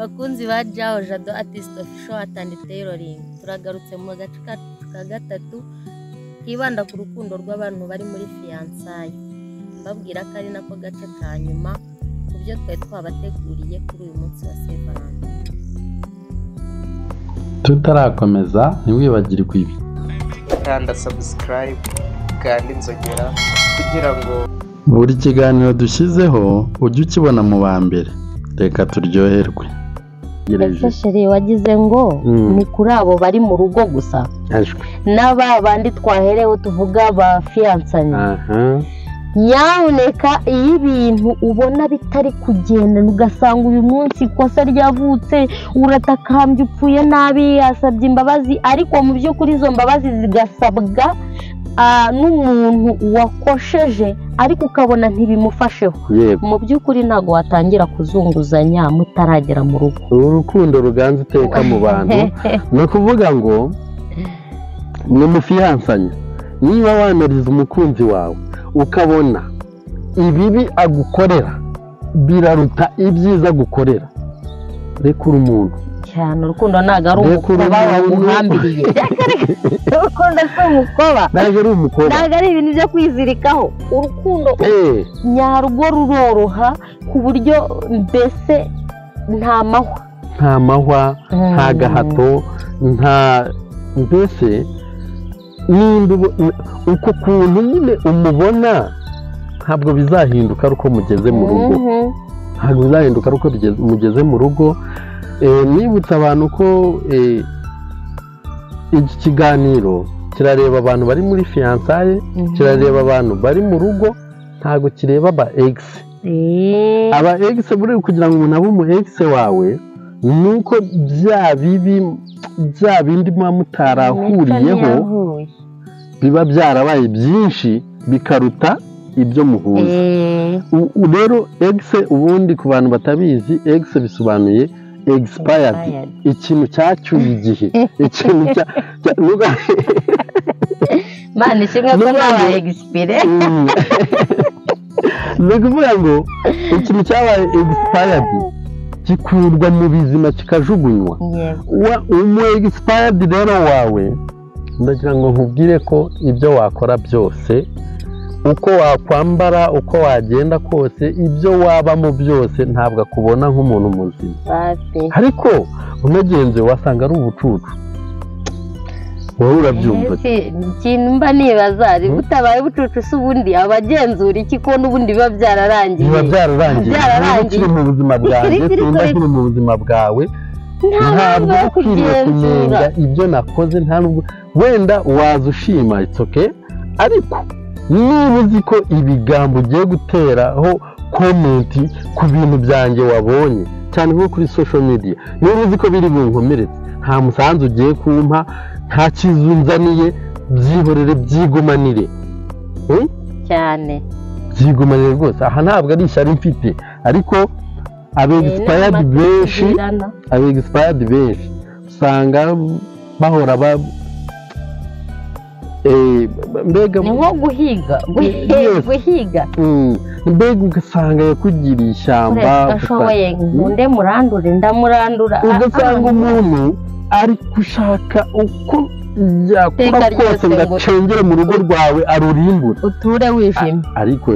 bakunzi ba Jao Jado Artist Official atandi tailoring turagarutse mu gace ka gatatu kibanda ku rukundo rw'abantu bari muri fiançailles babwira ko ari nako gace ka nyuma ku byo twari twabateguriye kuri uyu munsi wa Saint Valentin. Tutarakomeza ntiwibagirwe ibi kanda subscribe kandi nzogera kugira ngo buri kiganiro dushyizeho ujye ukibona mu ba mbere. Reka turyoherwe. Ese sheri wagize ngo ni kuri abo bari mu rugo gusa n'aba bandi twahereho tuvuga ba fiançailles. Nyamuneka iyo ibintu ubona bitari kugenda ugasanga uyu munsi ikosa ryavutse uratakambye upfuye nabi asabye imbabazi ariko mu by'ukuri izo mbabazi zigasabwa n'umuntu wakosheje ariko ukabona ntibimufasheho, mu by'ukuri ntago watangira kuzunguzanya mutaragera mu rugo. Urukundo ruganze iteka mu bantu no kuvuga ngo ni mufiançanye. Niba wanariza umukunzi wawe ukabona ibibi agukorera biraruta ibyiza gukorera, rekura umuntu cyane. Urukundo ntago ari umukoba waguhambiriye. Urukundo si umukoba, ntago ari umukoba, ntago ari ibintu byo kwizirikaho. Urukundo nyarwo ruroroha ku buryo mbese nta mahwa nta gahato nta mbese uko kuntu nyine umubona ntabwo bizahinduka uko mugeze mu rugo, ntabwo bizahinduka uko mugeze mu rugo. Nibutsa abantu ko iki kiganiro kirareba abantu bari muri fiançailles, kirareba abantu bari mu rugo, ntabwo kireba aba ex. Aba ex buri kugira ngo umuntu abe umu ex wawe nuko bya bindi muba mutarahuriyeho biba byarabaye byinshi bikaruta ibyo muhuza. Rero ex ubundi ku bantu batabizi, ex bisobanuye expired, ikintu cyacyuye igihe, ikintu mani kimwe ko nabaye expire. Ni ukuvuga ngo ikintu cyabaye expired gikurwa mu bizima kikajugunywa. Umu expired rero wawe ndagira ngo nkubwire ko ibyo wakora byose, uko wakwambara, uko wagenda kose, ibyo wabamo byose ntabwo akubona nk'umuntu muzima, ariko unagenze wasanga ari ubucucu. Wowe urabyumva ikintu mba nibaza ari gutabaye ubucucu se ubundi abagenzura iki ko n'ubundi biba byararangiye. Biba byararangiye mu buzima bwanjye, simba kiri mu buzima bwawe, ntabwo ukwiriye kunenga ibyo nakoze. Nta nubwo wenda waza ushima it's okay, ariko niba uzi ko ibigambo ugiye guteraho komenti ku bintu byanjye wabonye cyane nko kuri social media, niba uzi ko biri bunkomeretse, nta musanzu ugiye kumpa, nta kizunzaniye, byihorere byigumanire cyane, byigumanire rwose. Aha ntabwo ari ishyari mfite, ariko abexpired benshi usanga bahora mbega ni nko guhiga mbega ugasanga yakugiriye ishyamba, ugashoboye nkunde murandure ndamurandura, ugasanga umuntu ari gushaka uko yakora kose ngo acengere mu rugo rwawe arurimbure uture wishimye. Ariko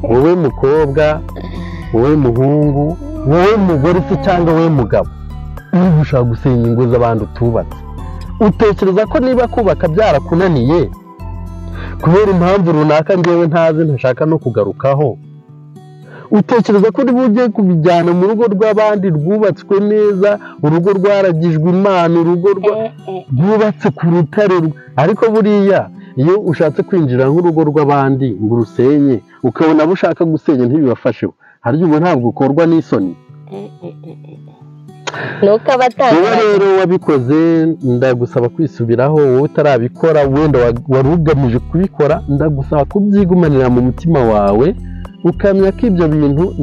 wowe mukobwa, wowe muhungu, wowe mugore se cyangwa wowe mugabo uri gushaka gusenya ingo z'abandi utubatse, utekereza ko niba kubaka byarakunaniye kubera impamvu runaka njyewe ntazi ntashaka no kugarukaho, utekereza ko niba ugiye kubijyana mu rugo rw'abandi rwubatswe neza, urugo rwaragijwe Imana, urugo rwubatse ku rutare, ariko buriya iyo ushatse kwinjira nk'urugo rw'abandi ngo urusenye ukabona abo ushaka gusenya ntibibafasheho, harya ubu ntabwo ukorwa n'isoni. Wowe rero wabikoze ndagusaba kwisubiraho, wowe utarabikora wenda wari ugamije kubikora ndagusaba kubyigumanira mu mutima wawe, ukamenya ko ibyo bintu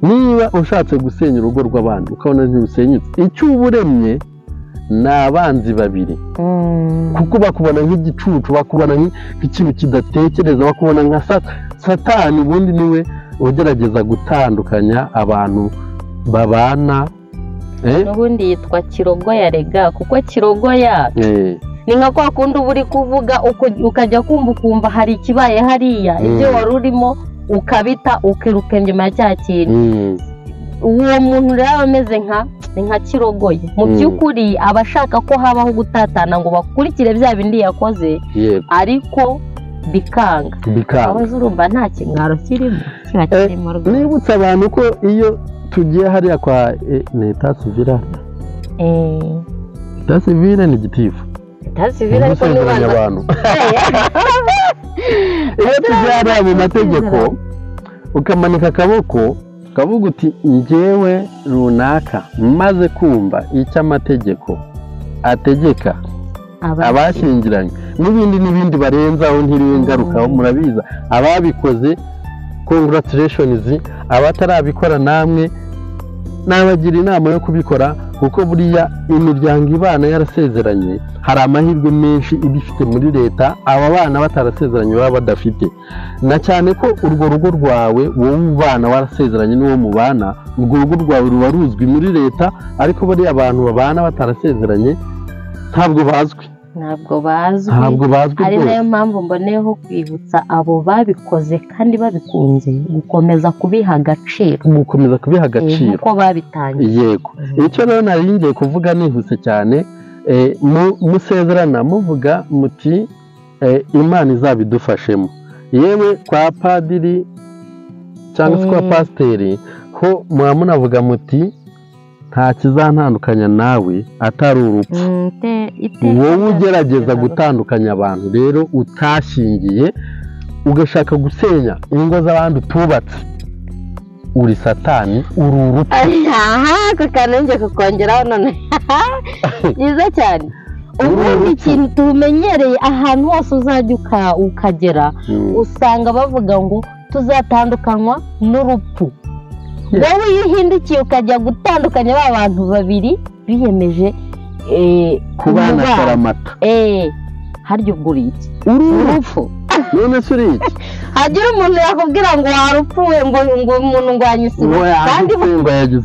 niba ushatse gusenya urugo rw'abandi ukabona ntirusenyutse, icyo uba uremye ni abanzi babiri, kuko bakubona nk'igicucu, bakubona nk'ikintu kidatekereza, bakubona nka Satani. Ubundi niwe ugerageza gutandukanya abantu babana n'ubundi yitwa kirogoya rega kuko kirogoya ni nka kwa kundi uba uri kuvuga ukajya kumva hari ikibaye hariya ibyo wari urimo ukabita ukiruka inyuma ya cya kintu uwo muntu rero ameze nka kirogoye mu by'ukuri aba ashaka ko habaho gutatana ngo bakurikire bya bindi yakoze ariko bikanga aho urumva nta kimwaro kirimo nibutsa abantu ko iyo tugiye hariya kwa leta sivile leta sivile ni gitifu leta sivile ariko ni abantu iyo tugiye hariya mu mategeko ukamanika akaboko ukavuga uti njyewe runaka maze kumva icyo amategeko ategeka abashyingiranye n'ibindi barenzaho ntiriwe ngarukaho murabiza ababikoze congratulations abatarabikora namwe nabagira inama yo kubikora kuko buriya imiryango ibana yarasezeranye hari amahirwe menshi ibifite muri leta aba bana batarasezeranye baba badafite na cyane ko urwo rugo rwawe wowe ubana warasezeranye n'uwo mubana urwo rugo rwawe ruba ruzwi muri leta ariko buriya abantu babana batarasezeranye ntabwo bazwi ari nayo mpamvu mboneyeho kwibutsa abo babikoze kandi babikunze gukomeza kubiha agaciro nk'uko babitangiye yego icyo rero nari ngiye kuvuga nihuse cyane musezerana muvuga muti imana izabidufashemo yewe kwa padiri cyangwa se kwa pasiteri ho muba munavuga muti nta kizantandukanya nawe atari urupfu wowe ugerageza gutandukanya abantu rero utashingiye ugashaka gusenya ingo z'abandi utubatse uri satani uri urupfu ako kantu njye kukongeraho none byiza cyane ubundi ikintu tumenyereye ahantu hose uzajya ukagera usanga bavuga ngo tuzatandukanywa n'urupfu wowe iyo uhindukiye ukajya gutandukanya ba bantu babiri biyemeje kubana akaramata harya ugura iki urupfu none se uri iki hagira umuntu yakubwira ngo warupfuwe ngo umuntu ngo yanyisibe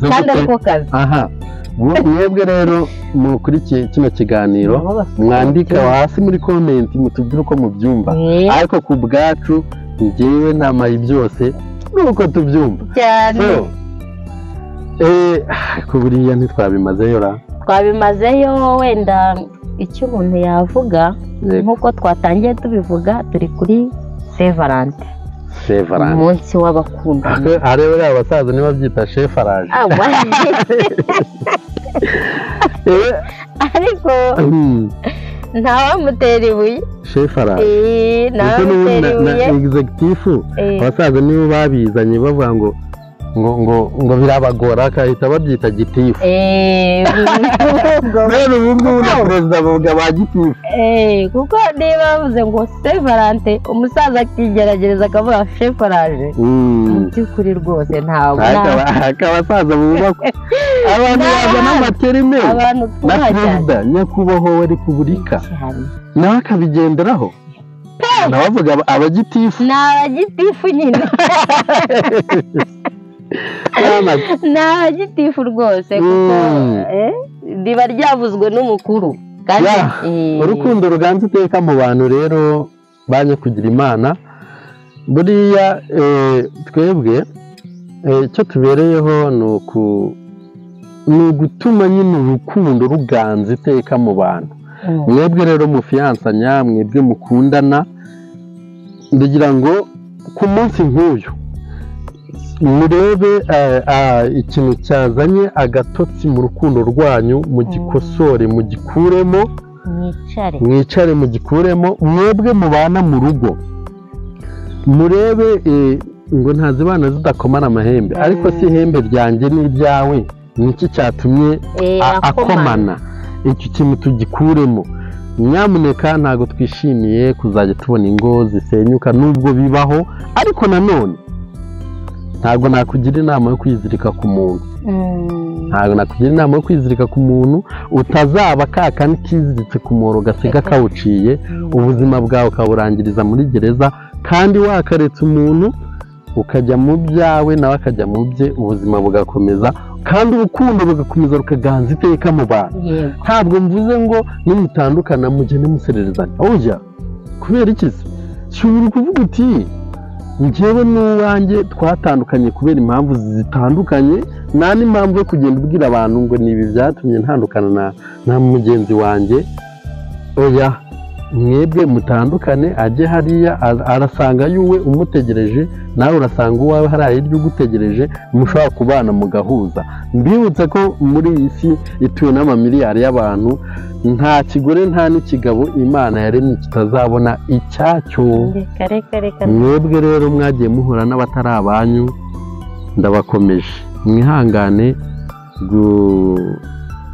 kandi ariko kazi aha mwebwe rero mukurikiye kino kiganiro mwandika hasi muri komenti mutubwire uko mubyumva ariko ku bwacu njyewe namaye byose nuko tubyumva cyane ku buriya ntitwabimazeyo twabimazeyo wenda icyo umuntu yavuga nk'uko twatangiye tubivuga turi kuri sevarante umunsi w'abakundana arebe abasaza niba byita shefaraje ariko ntawamutera ibuye shefaraje ntawamutera ibuye na egizegitifu abasaza nibo babizanye bavuga ngo birabagora akahita babyita gitifu rero ubu ngubu na perezida bavuga ba gitifu kuko niba bavuze ngo sevarante umusaza akigerageza akavuga shefaraje mu by'ukuri rwose ntabwo abasaza bubakwa abantu bazana amaterime na perezida nyakubahwa wa repubulika nawe akabigenderaho nawe avuga abagitifu ni abagitifu nyine ni abagitifu rwose kuko riba ryavuzwe n'umukuru urukundo ruganza iteka mu bantu rero banye kugira imana buriya twebwe icyo tubereyeho ni ugutuma nyine urukundo ruganza iteka mu bantu mwebwe rero mufiyansanya mwebwe mukundana ndagira ngo ku munsi nk'uyu murebe ikintu cyazanye agatotsi mu rukundo rwanyu mugikosore mugikuremo mwicare mugikuremo mwebwe mubana mu rugo murebe ngo ntazibana zidakomana amahembe ariko si ihembe ryanjye n'iryawe niki cyatumye akomana icyo kintu tugikuremo nyamuneka ntabwo twishimiye kuzajya tubona ingo zisenyuka nubwo bibaho ariko nanone ntabwo nakugira inama yo kwizirika ku muntu utazaba kakandi kiziritse ku muntu ugasiga kawuciye ubuzima bwawe ukawurangiriza muri gereza kandi wakaretse umuntu ukajya mu byawe nawe akajya mu bye, ubuzima bugakomeza kandi urukundo rugakomeza rukaganza iteka mu bantu. Ntabwo mvuze ngo nimutandukana mugende musererezanya, oya, kubera iki se? Ushobora kuvuga uti njyewe n'uwanjye twatandukanye kubera impamvu zitandukanye, nta n'impamvu yo kugenda ubwira abantu ngo ni ibi byatumye ntandukana na mugenzi wanjye. Oya, mwebwe mutandukane, ajye hariya arasanga yuwe umutegereje, nawe urasanga uwawe hariya hirya ugutegereje, mushobora kubana mugahuza. Mbibutse ko muri iyi si ituwe n'amamiliyari y'abantu, nta kigore nta n'ikigabo Imana yaremye kitazabona icyacyo. Mwebwe rero mwagiye muhura n'abatari abanyu, ndabakomeje mwihangane,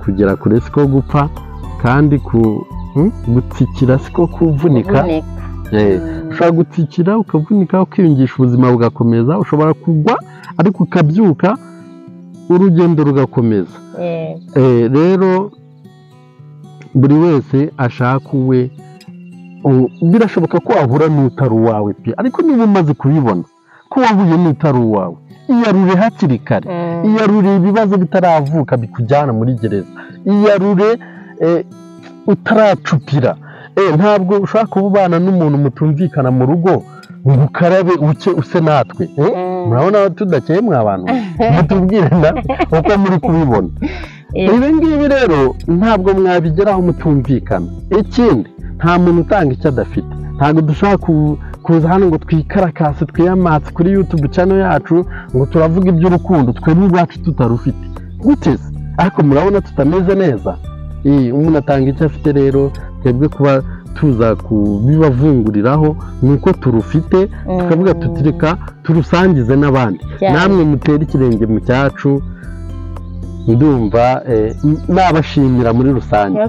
kugera kure siko gupfa kandi gutsikira siko kuvunika. Ushobora gutsikira ukavunika ukiyungisha ubuzima bugakomeza, ushobora kugwa ariko ukabyuka urugendo rugakomeza. Rero buri wese ashaka uwe, birashoboka ko wahura n'utari uwawe pe, ariko niba umaze kubibona ko wahuye n'utari uwawe, iyarure hakiri kare, iyarure ibibazo bitaravuka bikujyana muri gereza, iyarure utaracupira. Ntabwo ushaka kubana n'umuntu mutumvikana mu rugo ngo ukarabe uke use natwe. Murabona tudakeye mwa bantu, mutubwire uko muri kubibona. Ibi ngibi rero ntabwo mwabigeraho mutumvikana. Ikindi, nta muntu utanga icyo adafite. Ntabwo dushaka kuza hano ngo twikarakase twiyamatse kuri YouTube channel yacu ngo turavuga iby'urukundo twebwe ubwacu tutarufite. Gute se? Ariko murabona tutameze neza. Umuntu atanga icyo afite rero, twebwe kuba tuza kubibavunguriraho nuko turufite, tukavuga tutireka turusangize n'abandi. Namwe mutera ikirenge mu cyacu, ndumva nabashimira muri rusange.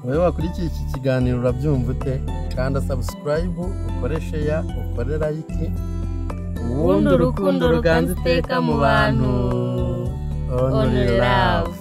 Wowe wakurikiye iki kiganiro urabyumva ute? Kanda subscribe, ukore share, ukore like, ubundi urukundo ruganza iteka mu bantu. Only love.